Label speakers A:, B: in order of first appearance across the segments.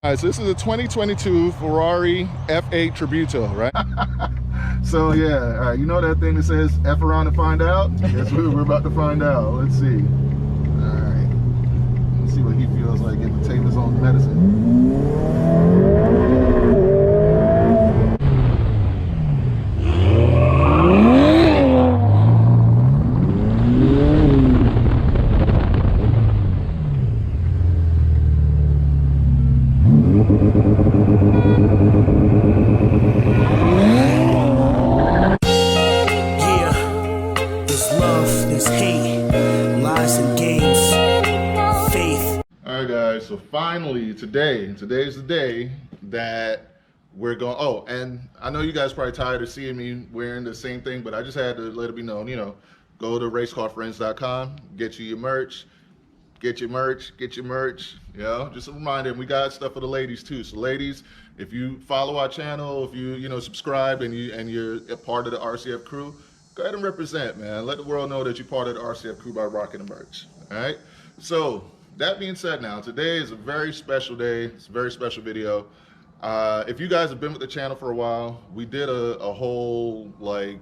A: All right, so this is a 2022 Ferrari F8 Tributo, right? So yeah, all right, you know that thing that says F around to find out? That's what we're about to find out. Let's see. All right, let's see what he feels like getting to take his own medicine. So finally today's the day that we're going. Oh, and I know you guys probably tired of seeing me wearing the same thing, but I just had to let it be known, you know, go to racecarfriends.com, get you your merch, get your merch, you know, just a reminder, we got stuff for the ladies too. So ladies, if you follow our channel, if you subscribe and you're a part of the RCF crew, go ahead and represent, man. Let the world know that you're part of the RCF crew by rocking the merch. All right, so that being said, now today is a very special day. It's a very special video. If you guys have been with the channel for a while, we did a whole, like,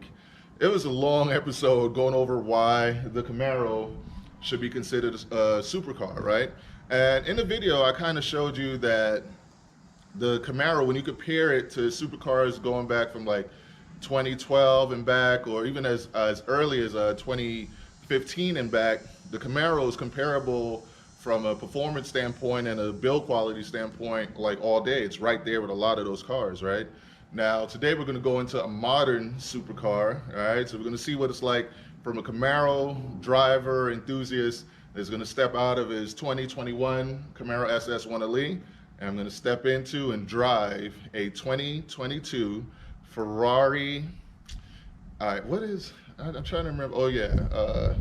A: it was a long episode going over why the Camaro should be considered a supercar, right? And in the video, I kind of showed you that the Camaro, when you compare it to supercars going back from like 2012 and back, or even as early as 2015 and back, the Camaro is comparable from a performance standpoint and a build quality standpoint, like all day. It's right there with a lot of those cars, right? Now, today we're gonna go into a modern supercar, all right? So we're gonna see what it's like from a Camaro driver, enthusiast, that's gonna step out of his 2021 Camaro SS 1 Elite, and I'm gonna step into and drive a 2022 Ferrari, all right, I'm trying to remember, oh yeah,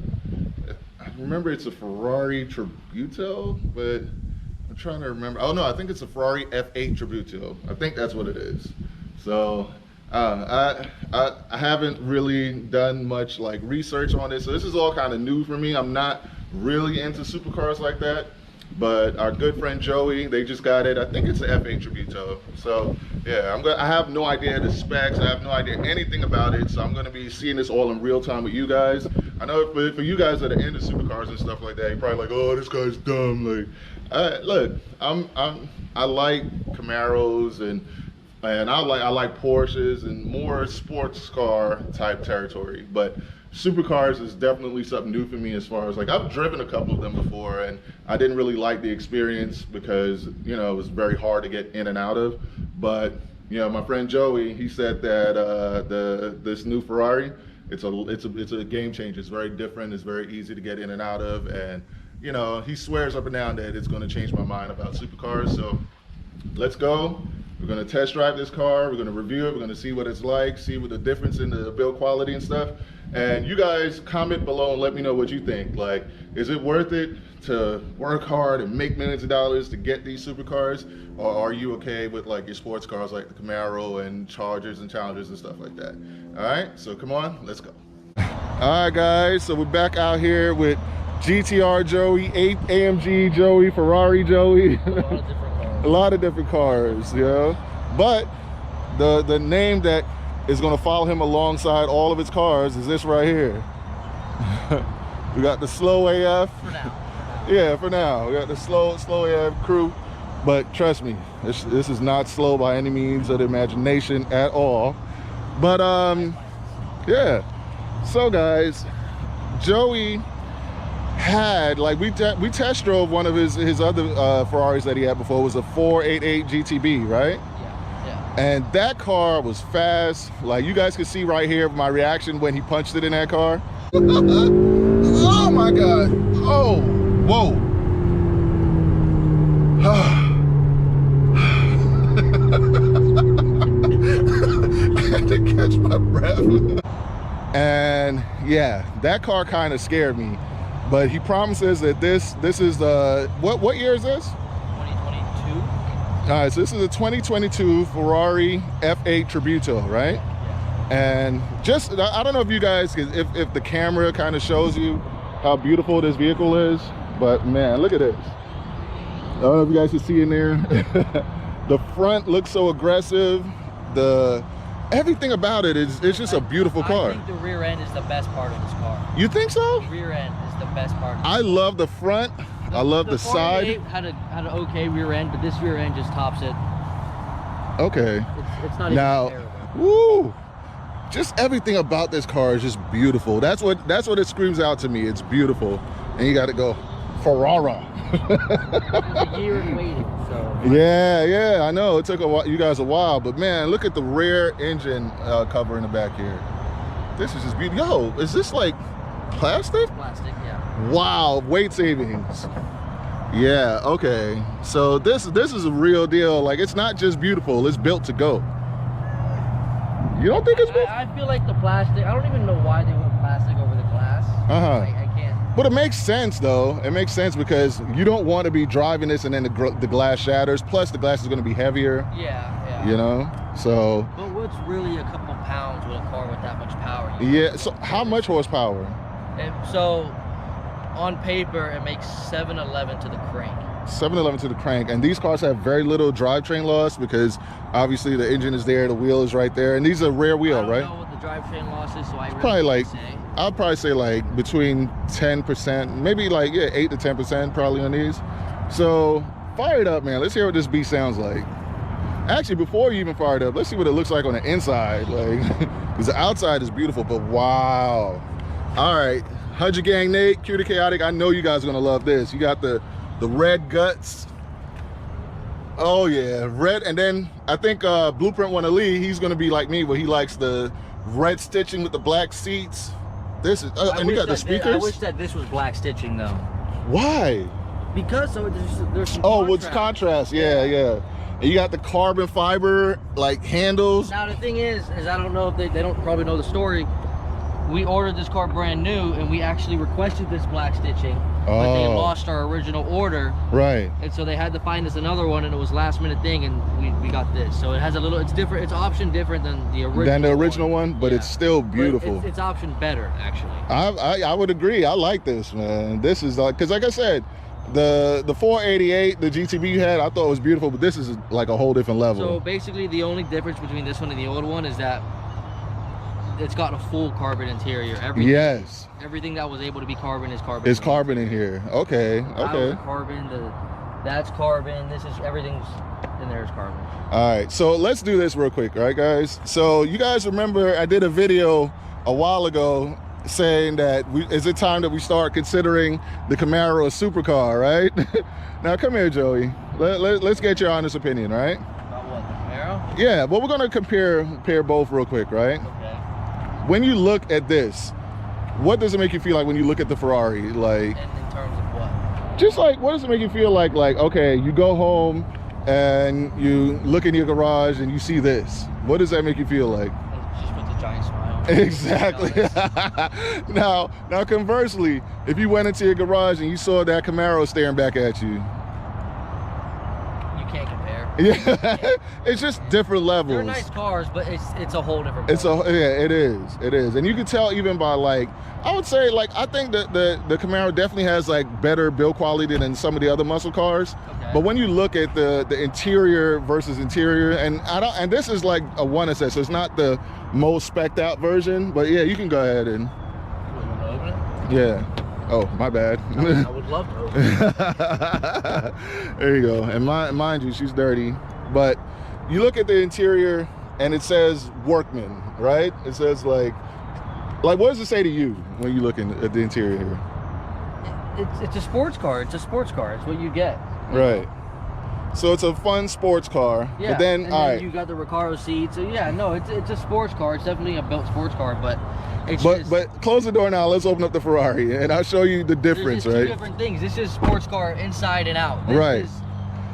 A: I remember it's a Ferrari Tributo, but I'm trying to remember. Oh no, I think it's a Ferrari F8 Tributo. I think that's what it is. So I haven't really done much like research on this. So this is all kind of new for me. I'm not really into supercars like that. But our good friend Joey, they just got it. I think it's an F8 Tributo. So yeah, I have no idea the specs. I have no idea anything about it. So I'm gonna be seeing this all in real time with you guys. I know for you guys that are into supercars and stuff like that, you're probably like, oh, this guy's dumb. Like, look, I like Camaros and I like Porsches and more sports car type territory. But supercars is definitely something new for me, as far as like, I've driven a couple of them before and I didn't really like the experience because, you know, it was very hard to get in and out of. But, you know, my friend Joey, he said that this new Ferrari, it's a game changer. It's very different. It's very easy to get in and out of. And, you know, he swears up and down that it's going to change my mind about supercars. So let's go. We're going to test drive this car. We're going to review it. We're going to see what it's like, see what the difference in the build quality and stuff. And you guys comment below and let me know what you think. Like, is it worth it to work hard and make millions of dollars to get these supercars? Or are you okay with like your sports cars like the Camaro and Chargers and Challengers and stuff like that? All right, so come on, let's go. All right, guys, so we're back out here with GTR Joey, AMG Joey, Ferrari Joey. A lot of different cars, you know? But the name that is going to follow him alongside all of his cars is this right here. We got the slow AF. For now. Yeah, for now. We got the slow AF crew. But trust me, this is not slow by any means of the imagination at all. But yeah. So guys, Joey had, like, we test drove one of his other Ferraris that he had before. It was a 488 GTB, right? Yeah. And that car was fast. Like, you guys can see right here my reaction when he punched it in that car. Oh my God. Oh, whoa. I had to catch my breath. And yeah, that car kind of scared me. But he promises that this is the, what year is this? 2022. All right, so this is a 2022 Ferrari F8 Tributo, right? Yeah. And just, I don't know if you guys, if the camera kind of shows you how beautiful this vehicle is, but man, look at this. don't know if you guys can see in there. The front looks so aggressive. Everything about it is, it's just a beautiful car.
B: I think the rear end is the best part of this car.
A: You think so?
B: The rear end is the best part.
A: I love the front. I love the side.
B: Had an okay rear end, but this rear end just tops it.
A: Okay.
B: It's not even comparable.
A: Woo! Just everything about this car is just beautiful. That's what it screams out to me. It's beautiful. And you got to go Ferrari.
B: It was a year in waiting, so.
A: Yeah, I know. It took you guys a while, but man, look at the rear engine cover in the back here. This is just beautiful. Yo, is this like plastic?
B: Plastic, yeah.
A: Wow, weight savings. Yeah, okay. So this is a real deal. Like, it's not just beautiful, it's built to go. You don't think it's built?
B: I feel like the plastic, I don't even know why they went plastic over the glass. I can't.
A: But it makes sense though. It makes sense because you don't want to be driving this and then the glass shatters. Plus the glass is going to be heavier.
B: Yeah.
A: You know, so.
B: But what's really a couple pounds with a car with that much power?
A: Yeah, so how much horsepower?
B: So on paper, it makes 711 to the crank.
A: 711 to the crank, and these cars have very little drivetrain loss because obviously the engine is there, the wheel is right there, and these are rear wheel, right?
B: I don't know what the drivetrain loss is, so I really
A: probably like,
B: say.
A: I'll probably say like between 10%, maybe like 8 to 10% probably on these. So fire it up, man. Let's hear what this beast sounds like. Actually, before you even fire it up, let's see what it looks like on the inside, like, because the outside is beautiful, but wow. All right, 100 Gang Nate, Cutie Chaotic, I know you guys are gonna love this. You got the red guts. Oh yeah, red. And then I think Blueprint One Ali, he's gonna be like me where he likes the red stitching with the black seats. This is and you got the speakers.
B: I wish that this was black stitching though.
A: Why?
B: Because there's some
A: contrast. It's contrast. Yeah. And you got the carbon fiber like handles.
B: Now the thing is I don't know if they don't probably know the story. We ordered this car brand new and we actually requested this black stitching, but they lost our original order.
A: Right.
B: And so they had to find us another one, and it was last minute thing, and we got this. So it has a little, it's different, it's option different than the original one, but
A: it's still beautiful.
B: It's option better actually.
A: I would agree. I like this, man. This is like, because like I said, the 488, the GTB you had, I thought it was beautiful, but this is like a whole different level.
B: So basically the only difference between this one and the old one is that it's got a full carbon interior. Everything that was able to be carbon is carbon.
A: It's carbon in here. Okay.
B: Carbon. That's carbon. This is everything's in there is carbon.
A: All right. So let's do this real quick, right, guys? So you guys remember I did a video a while ago saying that is it time that we start considering the Camaro a supercar, right? Now come here, Joey. Let's get your honest opinion, right?
B: About what, the Camaro?
A: Yeah. Well, we're gonna compare both real quick, right?
B: Okay.
A: When you look at this, what does it make you feel like when you look at the Ferrari? Like,
B: in terms of what?
A: Just like, what does it make you feel like, okay, you go home and you look in your garage and you see this. What does that make you feel like?
B: Just puts a giant smile.
A: Exactly. Now conversely, if you went into your garage and you saw that Camaro staring back at you.
B: You can't compare.
A: Yeah, it's just different levels.
B: They're nice cars, but it's a whole different.
A: It is, and you can tell even by like, I would say like, I think that the Camaro definitely has like better build quality than some of the other muscle cars. Okay. But when you look at the interior versus interior, and this is like a 1SS, so it's not the most spec'd out version. But yeah, you can go ahead and.
B: You want to open it?
A: Yeah. Oh, my bad.
B: I would love to open it.
A: There you go. And mind you, she's dirty. But you look at the interior and it says workman, right? It says like what does it say to you when you look at the interior here?
B: It's a sports car. It's a sports car. It's what you get.
A: Right. So it's a fun sports car.
B: Yeah.
A: But then, all right.
B: You got the Recaro seat. So yeah, no, it's a sports car. It's definitely a built sports car, but.
A: But close the door now. Let's open up the Ferrari, and I'll show you the difference, right?
B: Two different things. This is sports car inside and out.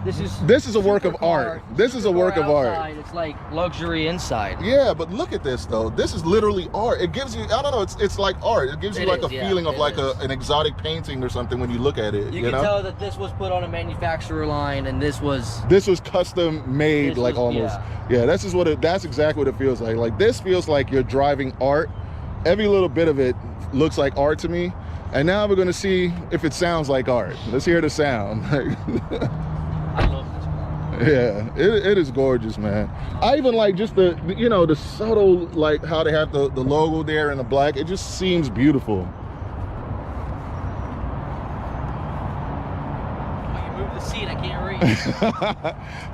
B: This is a work of art.
A: This is a work of art.
B: It's like luxury inside.
A: Yeah, but look at this though. This is literally art. It gives you, I don't know, it's like art. It gives you like a feeling of like an exotic painting or something when you look at it.
B: You can tell that this was put on a manufacturer line, and this was
A: custom made, like almost. Yeah, that's exactly what it feels like. Like this feels like you're driving art. Every little bit of it looks like art to me. And now we're gonna see if it sounds like art. Let's hear the sound. Yeah, it is gorgeous, man. I even like just the, you know, the subtle, like how they have the logo there in the black. It just seems beautiful.
B: I can move the seat, I can't reach.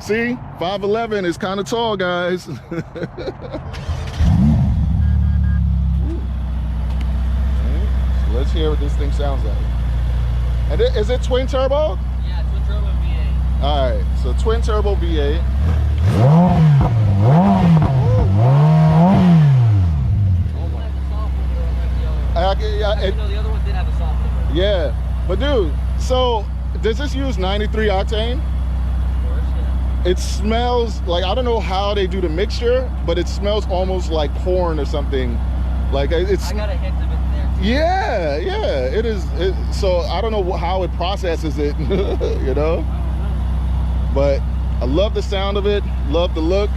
A: See, 5'11" is kind of tall, guys. So let's hear what this thing sounds like. And is it twin turbo?
B: Yeah, twin turbo V8.
A: All right, so twin turbo V8.
B: The other one did have a soft one.
A: Yeah, but dude, so does this use 93 octane?
B: Of course, yeah.
A: It smells like, I don't know how they do the mixture, but it smells almost like corn or something. Like it's.
B: I got a hint of it there too.
A: Yeah, yeah, it is. So I don't know how it processes it, you know. But I love the sound of it, love the look,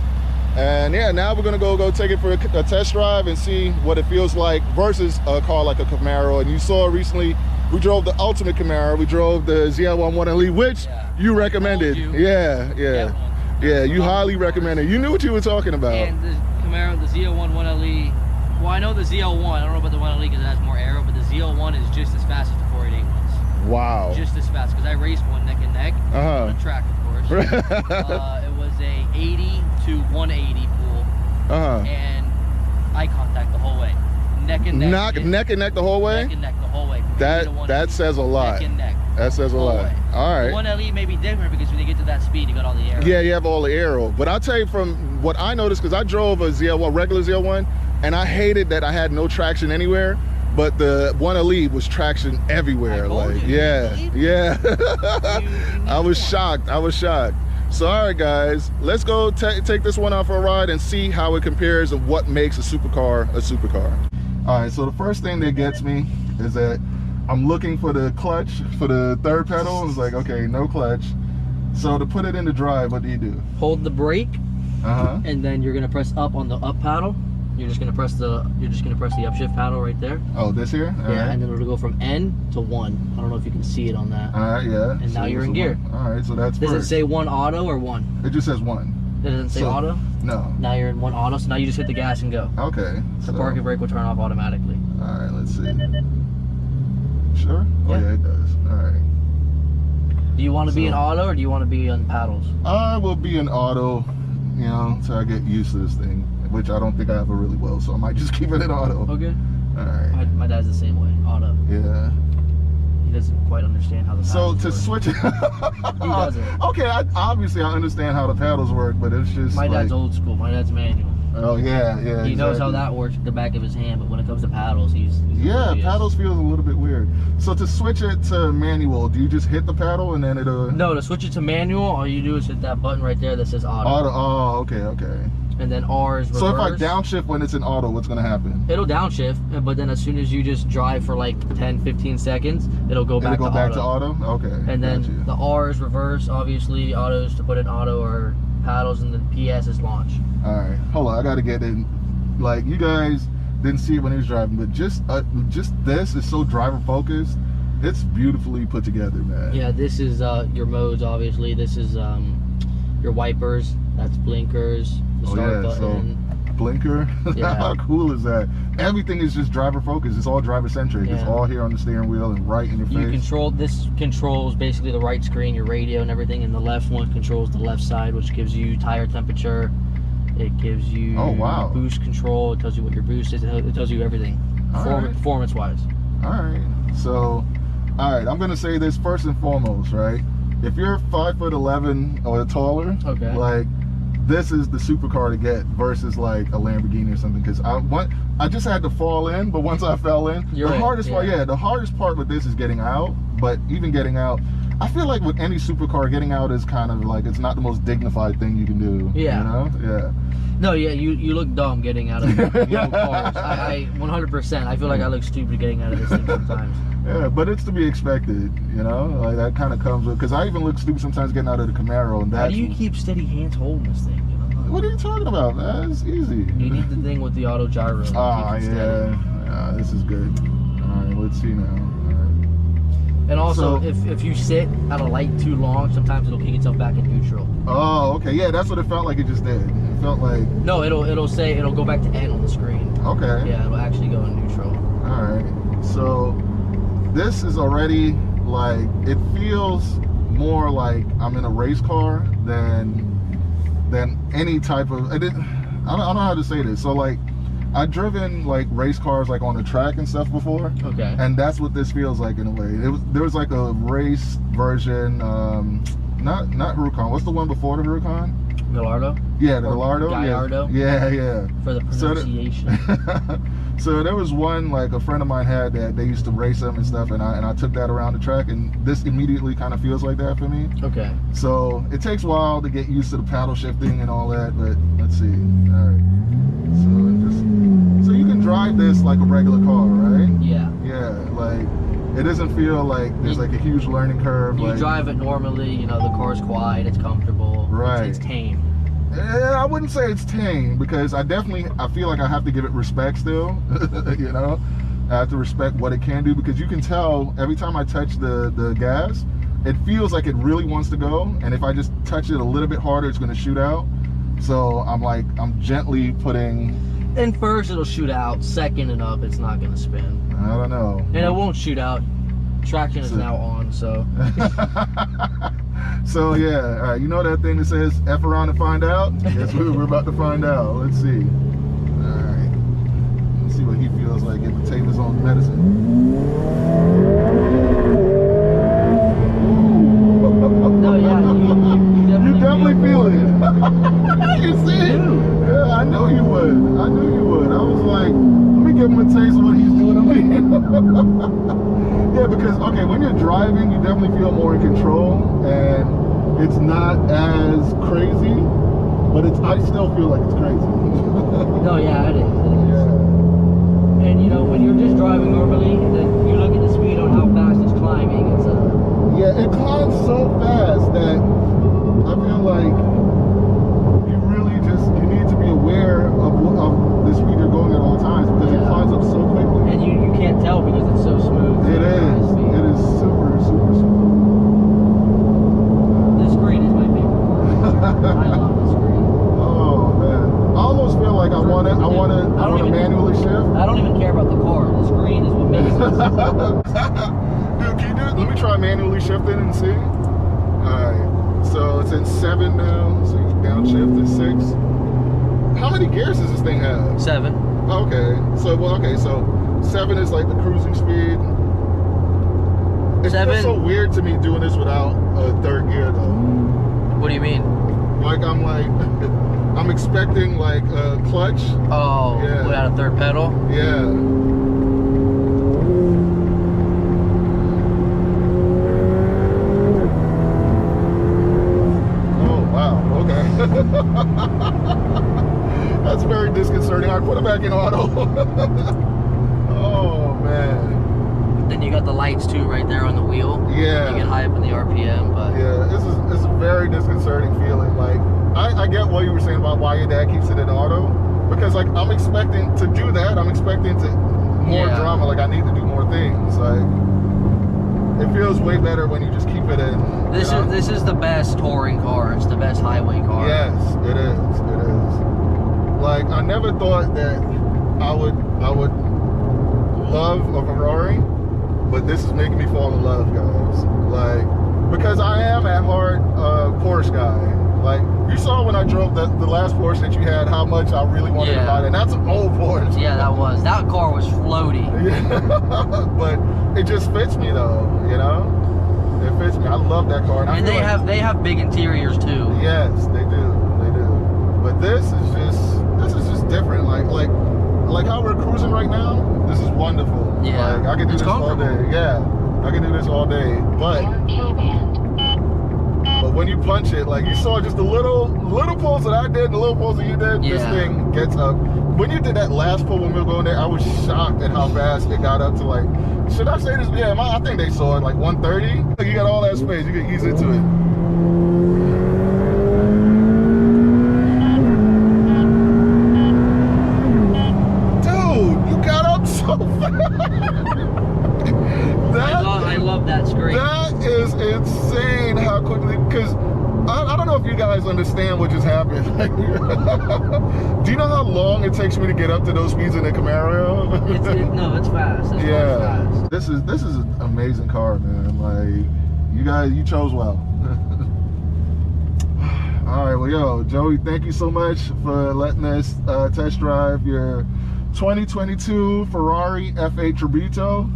A: and yeah, now we're gonna go take it for a test drive and see what it feels like versus a car like a Camaro. And you saw recently, we drove the ultimate Camaro. We drove the ZL1 1LE, which you recommended. Yeah. You highly recommended. You knew what you were talking about.
B: And the Camaro, the ZL1 1LE. Well, I know the ZL1. I don't know about the 1LE because it has more aero, but the ZL1 is just as fast as the 488 was.
A: Wow.
B: Just as fast, because I raced one neck and neck on a track, of course. It was a 80 to 180 pool, and eye contact the whole way. Neck and neck.
A: Neck and neck the whole way?
B: Neck and neck the whole way.
A: That says a lot.
B: Neck and neck.
A: That says a lot.
B: Way.
A: All right.
B: The 1LE may be different because when you get to that speed, you got all the aero.
A: Yeah, you have all the aero. But I'll tell you from what I noticed, because I drove a ZL1, regular ZL1, and I hated that I had no traction anywhere. But the 1LE was traction everywhere. Like, yeah. You I was shocked. So all right, guys, let's go take this one out for a ride and see how it compares and what makes a supercar a supercar. All right, so the first thing that gets me is that I'm looking for the clutch for the third pedal. It's like, okay, no clutch. So to put it into drive, what do you do?
B: Hold the brake, and then you're gonna press up on the up paddle. You're just gonna press the upshift paddle right there.
A: Oh, this here? All right.
B: And then it'll go from N to 1. I don't know if you can see it on that.
A: All right, yeah.
B: And now you're in gear.
A: All right, so that's
B: Does
A: first.
B: it say 1 auto or 1?
A: It just says 1.
B: It doesn't say auto?
A: No.
B: Now you're in 1 auto, so now you just hit the gas and go.
A: Okay.
B: The parking brake will turn off automatically.
A: All right, let's see. Sure? Oh,
B: Yeah.
A: yeah, it does. All right.
B: Do you want to be in auto or do you want to be on paddles?
A: I will be in auto, you know, until I get used to this thing, which I don't think I have it really well, so I might just keep it in auto.
B: Okay.
A: All right.
B: My dad's the same way, auto.
A: Yeah.
B: He doesn't quite understand how the paddles work.
A: switch it.
B: He doesn't.
A: Okay, obviously I understand how the paddles work, but it's just
B: My dad's
A: like,
B: old school. My dad's manual.
A: Oh yeah.
B: He knows how that works with the back of his hand, but when it comes to paddles, he's
A: yeah, paddles feels a little bit weird. So to switch it to manual, do you just hit the paddle and then it'll...
B: No, to switch it to manual, all you do is hit that button right there that says auto.
A: Oh, okay.
B: And then R is reverse.
A: So if I downshift when it's in auto, what's gonna happen?
B: It'll downshift, but then as soon as you just drive for like 10-15 seconds, it'll go back to auto. Okay.
A: And
B: then the R is reverse, obviously. Autos to put in auto or paddles, and then PS is launch.
A: All right, hold on, I gotta get in. Like, you guys didn't see it when he was driving, but just this is so driver focused. It's beautifully put together, man.
B: Yeah, this is your modes, obviously. This is your wipers. That's blinkers. The start button.
A: So blinker.
B: Yeah.
A: How cool is that? Everything is just driver focused. It's all driver centric.
B: Yeah.
A: It's all here on the steering wheel and right in your face.
B: This controls basically the right screen, your radio and everything, and the left one controls the left side, which gives you tire temperature. It gives you boost control. It tells you what your boost is. It tells you everything, performance wise.
A: All right. So, all right. I'm gonna say this first and foremost, right? If you're 5'11" or taller,
B: okay,
A: like, this is the supercar to get versus like a Lamborghini or something. Because I just had to fall in, but once I fell in, the hardest part with this is getting out. But even getting out, I feel like with any supercar, getting out is kind of like, it's not the most dignified thing you can do.
B: Yeah.
A: You know? Yeah.
B: No, yeah, you look dumb getting out of young cars. I 100%. I feel like I look stupid getting out of this thing sometimes.
A: Yeah, but it's to be expected, you know? Like, that kind of comes with, because I even look stupid sometimes getting out of the Camaro, and that's...
B: How do you keep steady hands holding this thing? You know?
A: What are you talking about, man? It's easy.
B: You need the thing with the auto gyro.
A: Ah, yeah. This is good. All right, let's see now. All right.
B: And also, if you sit at a light too long, sometimes it'll kick itself back in neutral.
A: Oh, okay. Yeah, that's what it felt like it just did. It felt like...
B: No, it'll go back to N on the screen.
A: Okay.
B: Yeah, it'll actually go in neutral.
A: All right. So this is already like, it feels more like I'm in a race car than any type of... I don't know how to say this. So like, I've driven like race cars like on the track and stuff before. Okay. And that's what this feels like in a way. There was like a race version, not Huracan. What's the one before the Huracan?
B: Gallardo?
A: Yeah, the Gallardo.
B: Gallardo?
A: Yeah.
B: For the pronunciation.
A: So there was one, like a friend of mine had that they used to race them and stuff, and I took that around the track, and this immediately kind of feels like that for me. Okay. So it takes a while to get used to the paddle shifting and all that, but let's see. All right. So you can drive this like a regular car, right? Yeah. Yeah, like it doesn't feel like there's like a huge learning curve.
B: You
A: like,
B: drive it normally, you know, the car's quiet, it's comfortable.
A: Right.
B: It's tame.
A: I wouldn't say it's tame, because I feel like I have to give it respect still. You know, I have to respect what it can do, because you can tell every time I touch the gas, it feels like it really wants to go, and if I just touch it a little bit harder, it's going to shoot out. So I'm gently putting...
B: And first it'll shoot out, second and up it's not going to spin.
A: I don't know.
B: And it won't shoot out. Traction is now on, so...
A: So yeah, all right, you know that thing that says F around to find out? Yes, we're about to find out. Let's see. All right. Let's see what he feels like getting to take his own medicine.
B: No, yeah,
A: you definitely feel it. You see it? Yeah, I knew you would. I was like, let me give him a taste of what he's doing to me. Yeah, because, okay, when you're driving, you definitely feel more in control, and it's not as crazy, but I still feel like it's crazy.
B: No, yeah, it is. Yeah. And, you know, when you're just driving normally, and then you look at the speed on how fast it's climbing, it's
A: Yeah, it climbs so fast that I feel like you need to be aware of the speed you're going at all times, because it climbs up so quickly.
B: And you can't tell because it's so smooth.
A: It is super smooth.
B: The screen is my favorite part. I love the screen.
A: Oh man, I almost feel like I want to manually shift.
B: I don't even care about the car. The screen is what makes it.
A: Dude, can you do it? Let me try manually shifting and see. Alright, so it's in 7 now, so you downshift to 6. How many gears does this thing have?
B: 7.
A: Okay, so 7 is like the cruising speed. It feels so weird to me doing this without a third gear though.
B: What do you mean?
A: Like I'm expecting like a clutch.
B: Oh, yeah. Without a third pedal?
A: Yeah. That's very disconcerting. I put it back in auto. Oh man.
B: Then you got the lights too right there on the wheel.
A: Yeah.
B: You get high up in the RPM, but
A: yeah, it's a very disconcerting feeling. Like I get what you were saying about why your dad keeps it in auto, because like I'm expecting to do that. I'm expecting more drama. Like I need to do more things. Like it feels way better when you just keep it in.
B: This is the best touring car. It's the best highway car.
A: Yes, it is. It is. Like I never thought that I would love a Ferrari, but this is making me fall in love, guys. Like because I am at heart a Porsche guy. Like you saw when I drove the last Porsche that you had, how much I really wanted to buy it. And that's an old Porsche.
B: Yeah, that car was floaty.
A: Yeah. But it just fits me though, you know? It fits me. I love that car.
B: And they have big interiors too.
A: Yes, they do. They do. But this is just different. Like how we're cruising right now, this is wonderful.
B: Yeah.
A: Like I can do this all day. Yeah. I can do this all day. But when you punch it, like you saw just the little pulls that I did, the little pulls that you did, this thing gets up. When you did that last pull when we were going there, I was shocked at how fast it got up to like, should I say this? Yeah, I think they saw it like 130. Like you got all that space, you can ease into it. Dude, you got up so fast.
B: I love that screen.
A: talking. Do you know how long it takes me to get up to those speeds in the Camaro?
B: No, it's fast. It's fast.
A: This is an amazing car, man. Like, you chose well. All right, well, yo, Joey, thank you so much for letting us test drive your 2022 Ferrari F8 Tributo.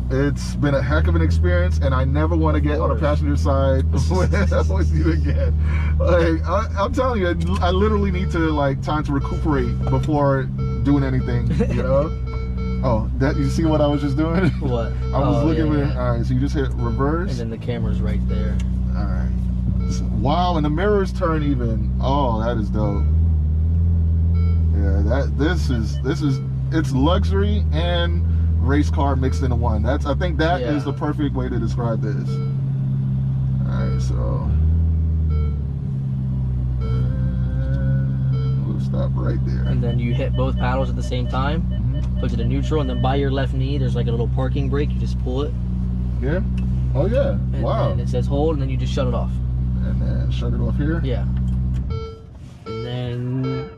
A: It's been a heck of an experience, and I never want to get on the passenger side with you again. Like, I'm telling you, I literally need to time to recuperate before doing anything, you know? Oh, you see what I was just doing?
B: What?
A: I was looking at, all right, so you just hit reverse.
B: And then the camera's right there.
A: All right. Wow, and the mirrors turn even. Oh, that is dope. Yeah, it's luxury and race car mixed into one. I think that is the perfect way to describe this. All right, so we'll stop right there.
B: And then you hit both paddles at the same time. Put it in neutral, and then by your left knee, there's like a little parking brake. You just pull it.
A: Yeah. Oh yeah.
B: And then it says hold, and then you just shut it off.
A: And then shut it off here.
B: Yeah. And then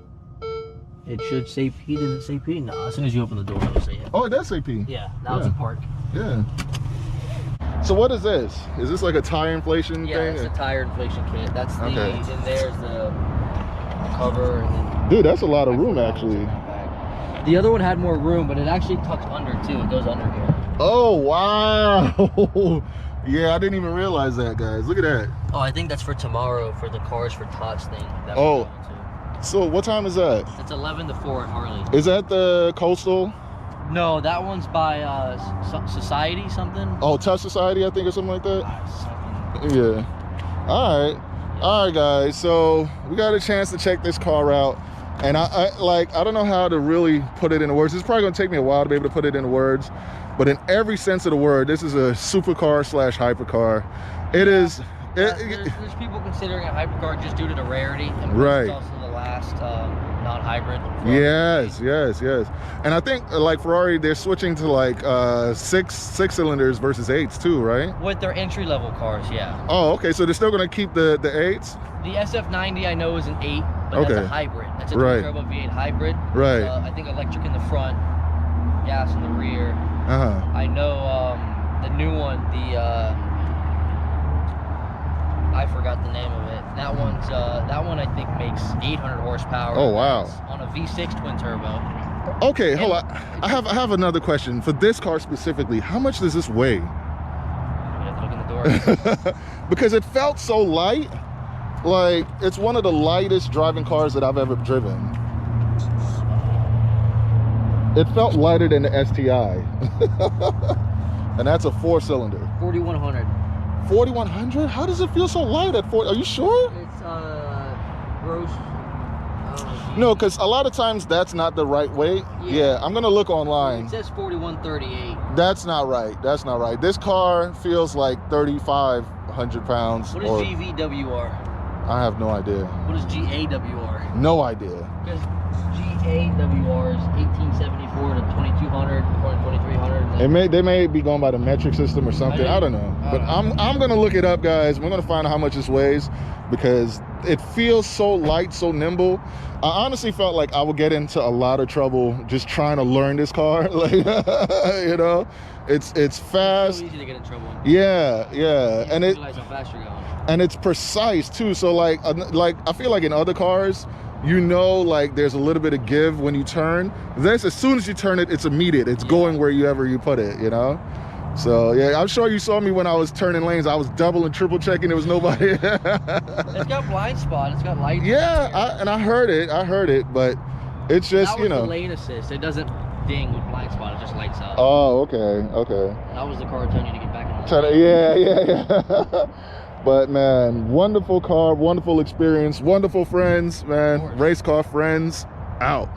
B: it should say P. Does it say P? No. As soon as you open the door, it'll say it.
A: Oh, it does say P.
B: Yeah. Now it's a park.
A: Yeah. So what is this? Is this like a tire inflation thing?
B: Yeah, it's a tire inflation kit. That's the. Okay. Then there's the cover. And then
A: dude, that's a lot of room actually.
B: The other one had more room, but it actually tucks under too. It goes under here.
A: Oh wow. Yeah, I didn't even realize that, guys. Look at that.
B: Oh, I think that's for tomorrow for the Cars for Tots thing.
A: Oh, so what time is that?
B: It's 11 to 4 at Harley.
A: Is that the Coastal?
B: No, that one's by Society something.
A: Oh, Touch Society, I think, or something like that.
B: Something.
A: Yeah. All right, guys. So we got a chance to check this car out, and I don't know how to really put it into words. It's probably gonna take me a while to be able to put it into words. But in every sense of the word, this is a supercar / hypercar. It is.
B: There's people considering a hypercar just due to the rarity, and
A: right.
B: It's also the last non-hybrid.
A: Yes. And I think like Ferrari, they're switching to six cylinders versus 8s too, right?
B: With their entry-level cars, yeah.
A: Oh, okay. So they're still going to keep the 8s.
B: The SF90 I know is an 8, but that's a hybrid. That's a turbo V8 hybrid.
A: Right.
B: I think electric in the front, gas in the rear. I know the new one, I forgot the name of it. That one I think makes 800 horsepower.
A: Oh wow!
B: On a V6 twin turbo.
A: Okay, hold on. I have another question for this car specifically. How much does this weigh?
B: You have to look in the door.
A: Because it felt so light. Like it's one of the lightest driving cars that I've ever driven. It felt lighter than the STI. And that's a 4-cylinder.
B: 4100.
A: 4100? How does it feel so light at 4? Are you sure?
B: It's gross.
A: No, because a lot of times that's not the right weight. Yeah, I'm gonna look online.
B: It says 4138.
A: That's not right. That's not right. This car feels like 3,500 pounds.
B: What is GVWR?
A: I have no idea.
B: What is GAWR?
A: No idea.
B: Because GAWR is 1874 to 2200, 2300.
A: They may be going by the metric system or something. I don't know. But I'm gonna look it up, guys. We're gonna find out how much this weighs because it feels so light, so nimble. I honestly felt like I would get into a lot of trouble just trying to learn this car. Like, you know, it's fast.
B: It's so easy to get in trouble.
A: Yeah, and
B: you realize how fast you're going.
A: And it's precise too. So like I feel like in other cars, you know, like there's a little bit of give when you turn. This, as soon as you turn it, it's immediate. It's going wherever you put it, you know? So yeah, I'm sure you saw me when I was turning lanes. I was double and triple checking. There was nobody.
B: It's got blind spot. It's got lights.
A: Yeah, I heard it, but it's just, you know.
B: That was the lane assist. It doesn't ding with blind spot. It just lights up.
A: Oh, okay.
B: That was the car telling you to get back in the lane.
A: Yeah. But man, wonderful car, wonderful experience, wonderful friends, man. Race car friends, out.